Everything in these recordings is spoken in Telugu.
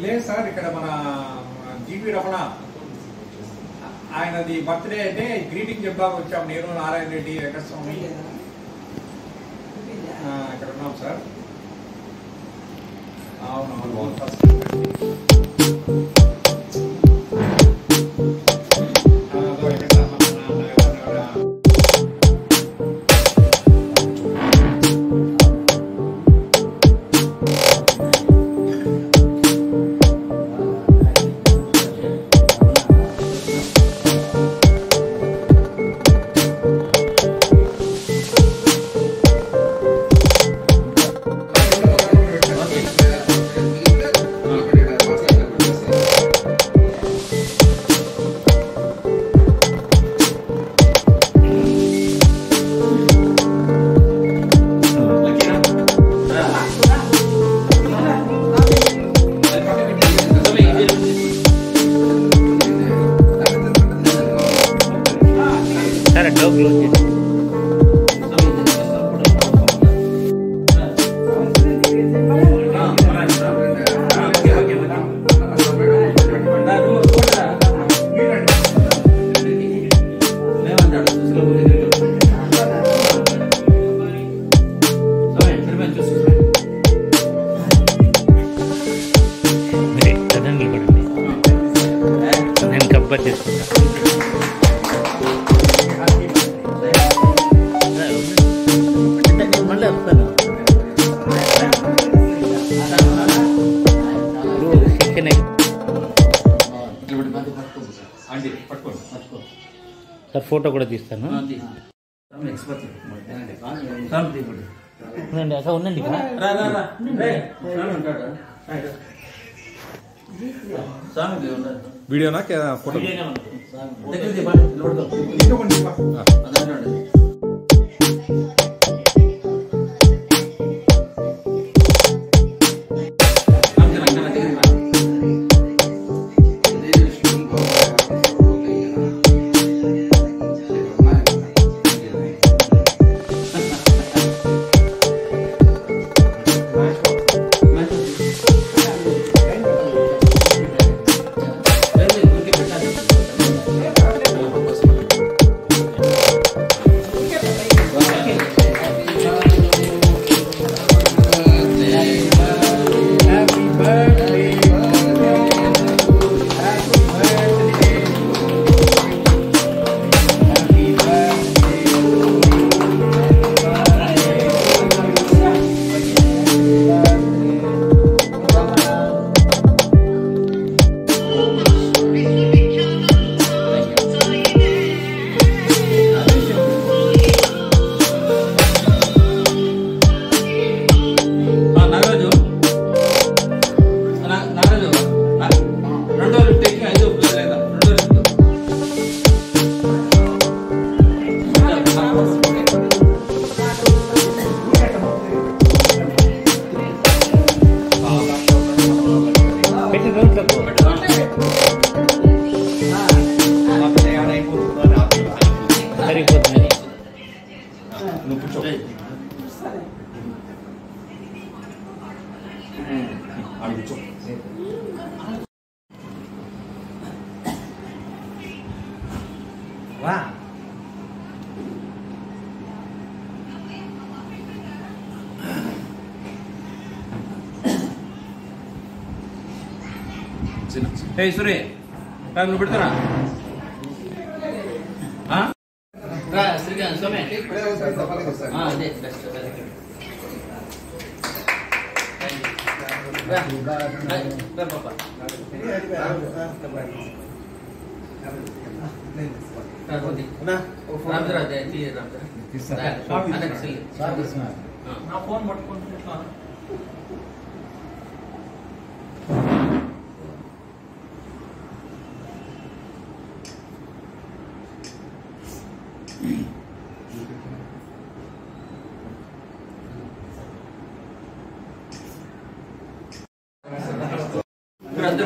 లేదు సార్, ఇక్కడ మన జీపీ రమణ ఆయనది బర్త్డే అయితే గ్రీటింగ్ చెప్దాం వచ్చాం. నేను, నారాయణ రెడ్డి, వెంకటస్వామి ఇక్కడ ఉన్నాం సార్. అవునవును ఫస్ట్ సార్ ఫోటో కూడా తీస్తాను. అక్కడ ఉండండి. వీడియోనా ఫోటో? సూర్య నువ్వు పెడతారా? ఫోన్ పట్టుకుంటున్నా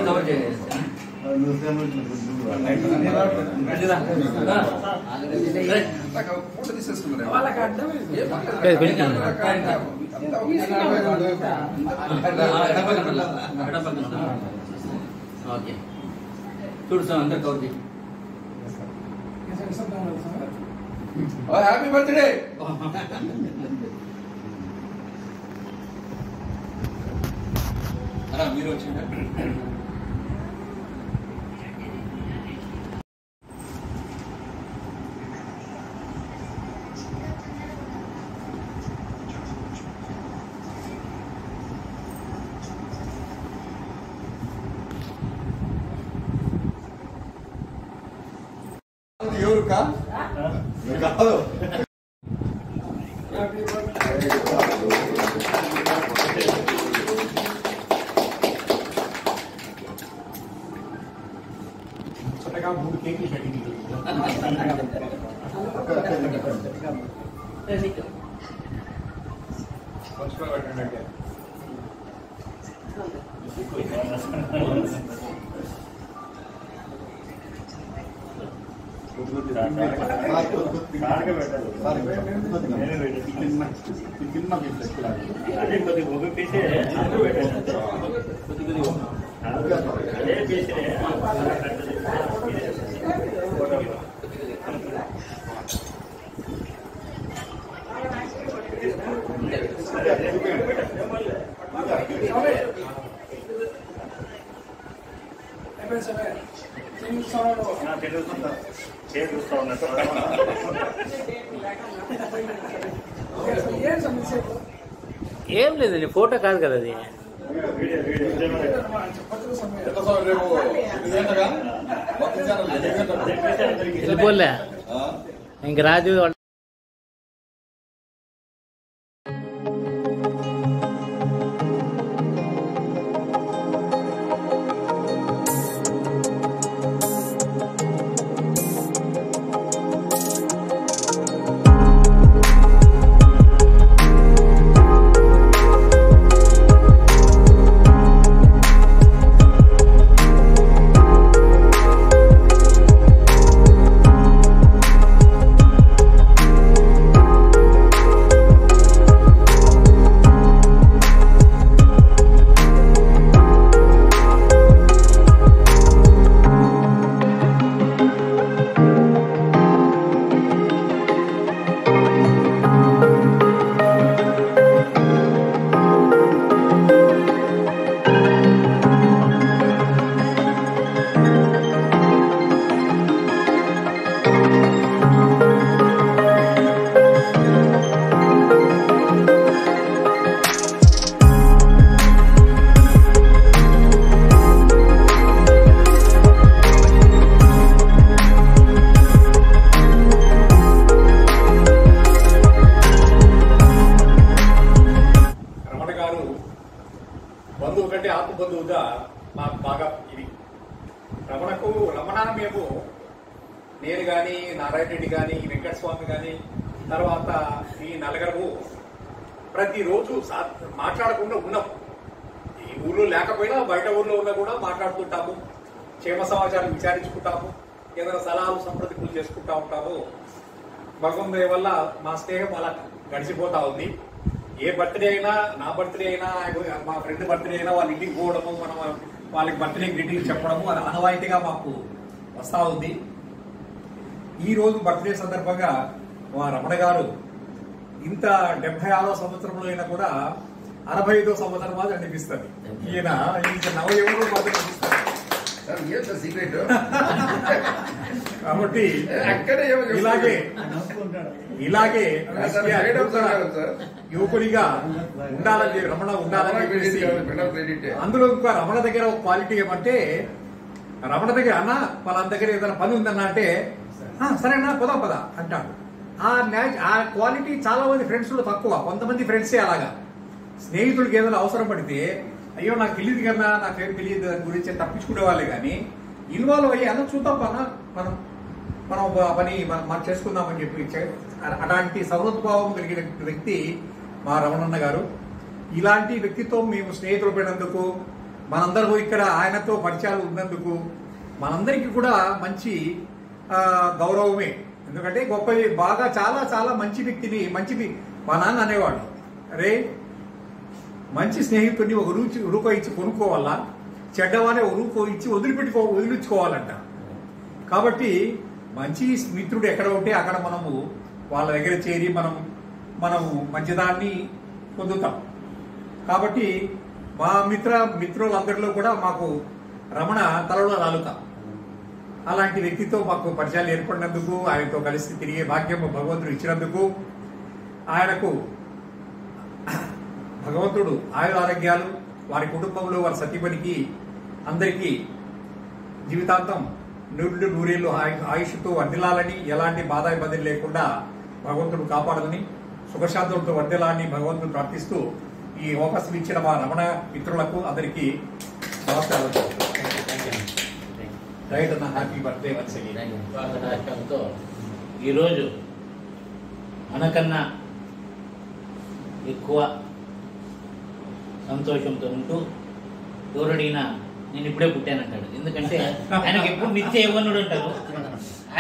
కవర్ చేయాలి. ఫోటో తీసేసుకున్నారు. ఓకే చూడు సార్ అందరు కవర్ చేయి హ్యాపీ బర్త్డే మీరు వచ్చిందా ఎవరు కాదు చక్కగా 3 కేకులు కటింగ్ ఏం లేదండి, ఫోటో కాదు కదా అది. వెళ్ళిపోలే ఇంక రాజు బంధువు కంటే ఆత్మ బంధువుగా నాకు బాగా ఇది. రమణ మేము నేను కానీ నారాయణ రెడ్డి కానీ వెంకటస్వామి కానీ తర్వాత ఈ నలుగురు ప్రతిరోజు మాట్లాడకుండా ఉన్నాం. ఈ ఊళ్ళో లేకపోయినా బయట ఊళ్ళో ఉన్నా కూడా మాట్లాడుతుంటాము, క్షేమ సమాచారం విచారించుకుంటాము, ఏదైనా సలహాలు సంప్రదింపులు చేసుకుంటా ఉంటాము. భగవంతుని దయ వల్ల మా స్నేహం అలా గడిచిపోతా ఉంది. ఏ బర్త్డే అయినా, నా బర్త్డే అయినా, మా ఫ్రెండ్ బర్త్డే అయినా వాళ్ళ ఇంటికి పోవడము, మనం వాళ్ళకి బర్త్డే గ్రీటింగ్ చెప్పడము అది ఆనవాయితీగా మాకు వస్తా ఉంది. ఈ రోజు బర్త్డే సందర్భంగా మా రమణ గారు ఇంత 76వ సంవత్సరంలో అయినా కూడా 65వ సంవత్సరం మాత్రం అనిపిస్తుంది. ఈయన నవయువకుడు మాత్రం అనిపిస్తారు సీక్రెట్. కాబట్టి ఇలాగే యువకుడిగా ఉండాలని రమణ ఉండాలని చెప్పేసి అందులో ఇంకా రమణ దగ్గర ఒక క్వాలిటీ ఏమంటే, రమణ దగ్గర అన్న పలానా దగ్గర ఏదైనా పని ఉందన్నా అంటే సరేనా పదా పదా అంటాడు. ఆ క్వాలిటీ చాలా మంది ఫ్రెండ్స్ లో తక్కువ. కొంతమంది ఫ్రెండ్సే అలాగా. స్నేహితుడికి ఏదైనా అవసరం పడితే అయ్యో నాకు తెలియదు కన్నా, నాకేం తెలియదు దాని గురించి తప్పించుకునే వాళ్ళే కానీ ఇన్వాల్వ్ అయ్యి అన్న చూద్దాం పన్నా మనం పని మనం చేసుకుందామని చెప్పి అలాంటి సౌహృద్భావం కలిగిన వ్యక్తి మా రమణన్న గారు. ఇలాంటి వ్యక్తితో మేము స్నేహితులు పడినందుకు, మనందరూ ఇక్కడ ఆయనతో పరిచయాలు ఉన్నందుకు మనందరికీ కూడా మంచి గౌరవమే. ఎందుకంటే గొప్ప బాగా చాలా చాలా మంచి వ్యక్తిని, మా నాన్న అనేవాడు, అరే మంచి స్నేహితుడిని ఒక రూపాయి ఇచ్చి కొనుక్కోవాలా, చెడ్డవానే ఒక రూపాయి ఇచ్చి వదిలించుకోవాలంట. కాబట్టి మంచి మిత్రుడు ఎక్కడ ఉంటే అక్కడ మనము వాళ్ళ దగ్గర చేరి మనము మంచిదాన్ని పొందుతాం. కాబట్టి మా మిత్రులందరిలో కూడా మాకు రమణ తలలో నాలుక. అలాంటి వ్యక్తితో మాకు పరిచయాలు ఏర్పడినందుకు, ఆయనతో కలిసి తిరిగే భాగ్యం భగవంతుడు ఇచ్చినందుకు, ఆయనకు భగవంతుడు ఆయురారోగ్యాలు, వారి కుటుంబంలో వారి సతీమణికి అందరికీ జీవితాంతం నూరేళ్లు ఆయుష్తో వర్ధిల్లాలని, ఎలాంటి బాధ ఇబ్బందులు లేకుండా భగవంతుడు కాపాడాలని, సుఖశాంతులతో వర్ధిల్లాలని భగవంతుడు ప్రార్థిస్తూ ఈ అవకాశం ఇచ్చిన మా రమణ మిత్రులకు అందరికీ నమస్కారాలు. రైట్ అన్న, హ్యాపీ బర్త్డే వన్స్ అగైన్. స్వాగతార్థంతో ఈరోజు మనకన్నా ఎక్కువ సంతోషంతో ఉంటూ ఎవరడిగినా నేను ఇప్పుడే పుట్టానంటాడు. ఎందుకంటే ఆయనకి ఎప్పుడు నిత్య యవ్వనుడు ఉంటారు.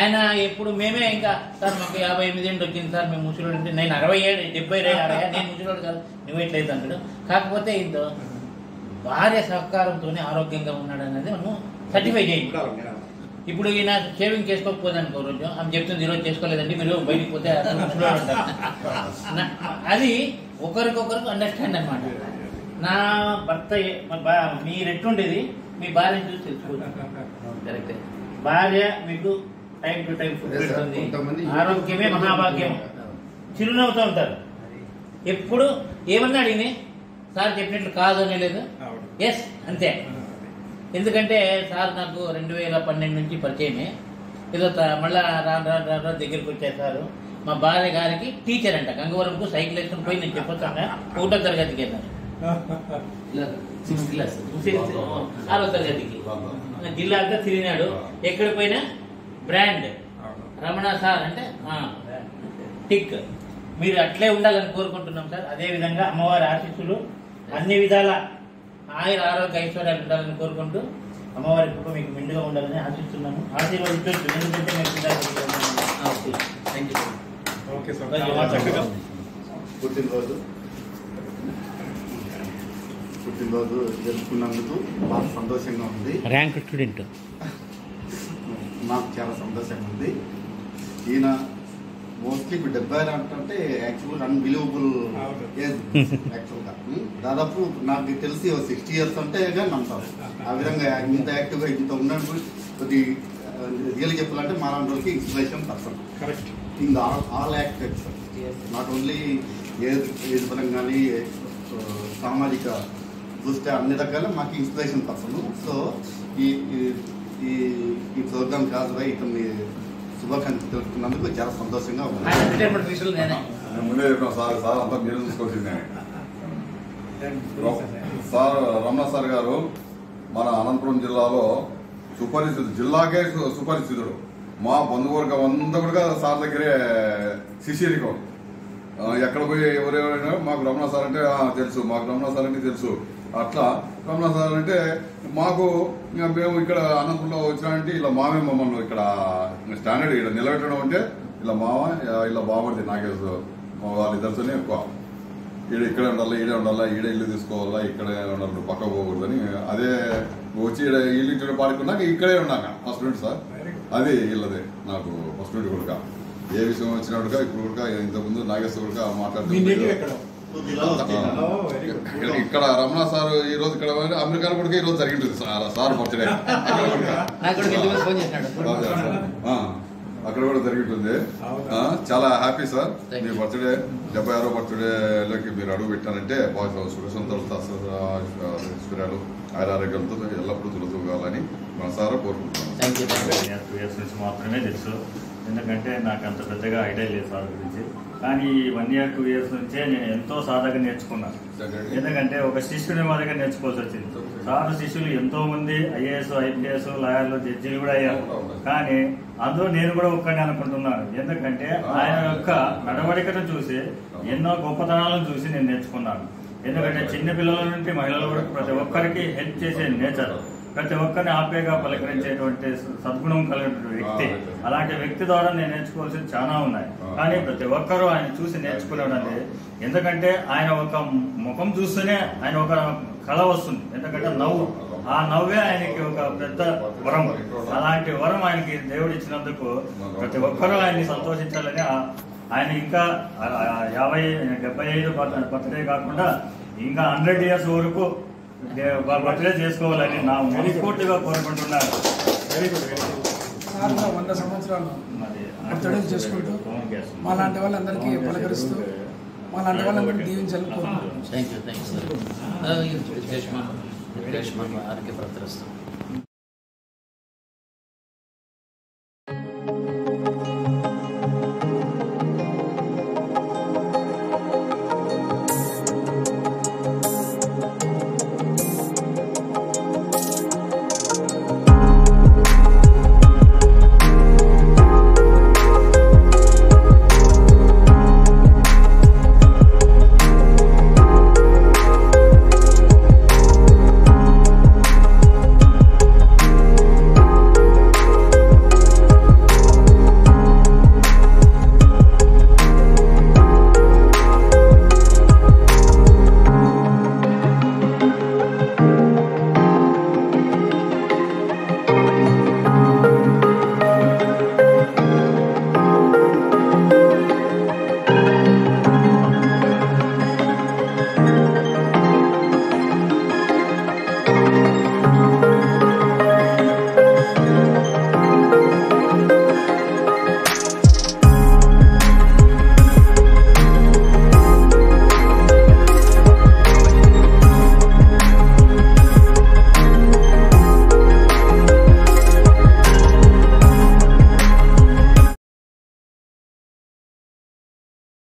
ఆయన ఎప్పుడు మేమే ఇంకా సార్ మాకు 58 ఏళ్ళు వచ్చింది సార్, మేము ముసలోడు అంటే నేను 67, 70 నేను ముసలోడు కాదు, నువ్వు ఎట్లయితే అంటాడు. కాకపోతే ఇంత భార్య సహకారంతోనే ఆరోగ్యంగా ఉన్నాడు అనేది మనం సర్టిఫై చేయండి. ఇప్పుడు ఈయన షేవింగ్ చేసుకోకపోతే అనుకో రోజు ఆమె చెప్తుంది ఈరోజు చేసుకోలేదండి, మీరు బయటికి పోతే ముసలోడు అంటారు. అది ఒకరికొకరికి అండర్స్టాండ్ అనమాట. నా భర్త మీరు ఎట్లుండేది మీ భార్యను చూసి తెలుసుకోవచ్చు. కరెక్టే. భార్య మీకు టైం టు టైం ఫుడ్ పెడుతుంది, ఆరోగ్యమే మహాభాగ్యం, చిరునవ్వుతూ ఉంటారు. ఎప్పుడు ఏమన్నా అడిగినాయి సార్ చెప్పినట్లు కాదు అనేది లేదు, ఎస్ అంతే. ఎందుకంటే సార్ నాకు 2012 నుంచి పరిచయమే. ఏదో మళ్ళా రా దగ్గరికి వచ్చారు సార్. మా భార్య గారికి టీచర్ అంట, గంగవరంకు సైకిల్ వేసుకుని పోయి నేను చెప్పొచ్చాను 1వ తరగతికి వెళ్ళాను, 6th క్లాస్ 6వ తరగతికి జిల్లా అంతా తిరిగినాడు. ఎక్కడ పోయినా బ్రాండ్ రమణ సార్ అంటే టిక్. మీరు అట్లే ఉండాలని కోరుకుంటున్నాం సార్. అదే విధంగా అమ్మవారి ఆశీస్సులు అన్ని విధాల ఆయన ఆరోగ్య ఐశ్వర్యాలు ఉండాలని కోరుకుంటూ అమ్మవారి కృప మీకు మెండుగా ఉండాలని ఆశిస్తున్నాము. ఆశీర్వదించవచ్చు. ఎందుకంటే పుట్టినరోజు జరుపుకున్నందుకు మాకు సంతోషంగా ఉంది. ర్యాంక్ స్టూడెంట్ నాకు చాలా సంతోషంగా ఉంది. ఈయన మోస్ట్లీ ఇప్పుడు 70 అంటే యాక్చువల్ అన్బిలీవబుల్ ఏజ్. యాక్చువల్గా దాదాపు నాకు తెలిసి 60 years అంటే కానీ నమ్ముతాను. ఆ విధంగా ఇంత యాక్టివ్గా ఇంత ఉన్నప్పుడు కొద్ది రియల్ చెప్పాలంటే మా లాంటి వాళ్ళకి inspiration person in all aspects, not only age పరంగా కానీ సామాజిక దృష్ట్యా అన్ని రకాల మాకు ఇన్స్పిరేషన్ పర్సన్. సో ఈ ప్రోగ్రామ్ కాదుపై ఇతన్ని శుభాకాంక్షలు తెలుసుకున్నందుకు చాలా సంతోషంగా ఉంది. ముందే చెప్పిన సార్ అంతా మీరు చూసుకోవాల్సిందే. సార్ రమణ సార్ గారు మన అనంతపురం జిల్లాలో సుపరిచితుడు, జిల్లాకే సుపరిచితుడు. మా బంధువర్గం అంతా కూడా సార్ దగ్గరే శిష్యరికం. ఎక్కడ పోయి ఎవరెవరైనా మాకు రమణ సార్ అంటే తెలుసు, మాకు రమణ సార్ అంటే తెలుసు. అట్లా రమణ సార్ అంటే మాకు మేము ఇక్కడ అనంతపురంలో వచ్చినామంటే ఇలా మామే మమ్మల్ని ఇక్కడ స్టాండర్డ్ ఇక్కడ నిలబెట్టడం అంటే ఇలా మామ ఇలా బాగుంటుంది నాగేశ్వర వాళ్ళిద్దరితోనే ఎక్కువ. ఇక్కడే ఉండాలా, ఈడే ఉండాలా, ఈడే ఇల్లు తీసుకోవాలా, ఇక్కడే ఉండాలి, పక్క పోకూడదని. అదే వచ్చి ఇల్లు ఇక్కడ పాడుకున్నాక ఇక్కడే ఉన్నాక ఫస్ట్ నుండి సార్ అది వీళ్ళదే నాకు ఫస్ట్ నుండి కూడా ఏ విషయం వచ్చినట్టుగా ఇప్పుడు కూడా ఇంతకుముందు నాగేశ్వర కూడా మాట్లాడుతున్నారు. ఇక్కడ రమణ సార్ ఈ రోజు ఇక్కడ అమెరికాలో కూడా ఈ రోజు జరిగింది సార్ బర్త్డే అక్కడ కూడా జరిగింటుంది. చాలా హ్యాపీ సార్ మీ బర్త్డే 76వ బర్త్డేలోకి మీరు అడుగు పెట్టారంటే బాగా సుఖసంతోషాలు ఆరోగ్యంతో ఎల్లప్పుడూ తులతూగాలని మన సార్ కోరుకుంటున్నాం. 2 years నుంచి మాత్రమే తెలుసు, ఎందుకంటే నాకు అంత పెద్దగా ఐడియా లేదు సార్ గురించి. కానీ 1 year 2 years నుంచే నేను ఎంతో సాధగా నేర్చుకున్నాను. ఎందుకంటే ఒక శిష్యుని మా దగ్గర నేర్చుకోవాల్సి వచ్చింది. సార్ శిష్యులు ఎంతో మంది IAS, IPS, లాయర్లు, జడ్జీలు కూడా అయ్యారు. కానీ అందులో నేను కూడా ఒక్కడిని అనుకుంటున్నాను. ఎందుకంటే ఆయన యొక్క నడవడికను చూసి ఎన్నో గొప్పతనాలను చూసి నేను నేర్చుకున్నాను. ఎందుకంటే చిన్న పిల్లల నుండి మహిళలు కూడా ప్రతి ఒక్కరికి హెల్ప్ చేసే నేచర్. ప్రతి ఒక్కరిని ఆప్యాయంగా పలకరించేటువంటి సద్గుణం కలిగిన వ్యక్తి. అలాంటి వ్యక్తి ద్వారా నేను నేర్చుకోవాల్సింది చాలా ఉన్నాయి. కానీ ప్రతి ఒక్కరూ ఆయన చూసి నేర్చుకున్నాడండి. ఎందుకంటే ఆయన ఒక ముఖం చూస్తేనే ఆయన ఒక కళ వస్తుంది. ఎందుకంటే నవ్వు, ఆ నవ్వే ఆయనకి ఒక పెద్ద వరం. అలాంటి వరం ఆయనకి దేవుడు ఇచ్చినందుకు ప్రతి ఒక్కరూ ఆయన్ని సంతోషించాలని, ఆయన ఇంకా 75 బర్త్డే కాకుండా ఇంకా 100 years వరకు బర్త్డే చేసుకోవాలని నా మనస్ఫూర్తిగా కోరుకుంటున్నాను. Very good, very good. 100 సంవత్సరాలు బర్త్డేలు చేసుకుంటూ మాలాంటి వాళ్ళందరికీ పలకరిస్తూ మాలాంటి వాళ్ళందరికీ దీవించాలని కోరుకుంటున్నాను. Thank you. ఆరోగ్య ప్రతిరస్తు.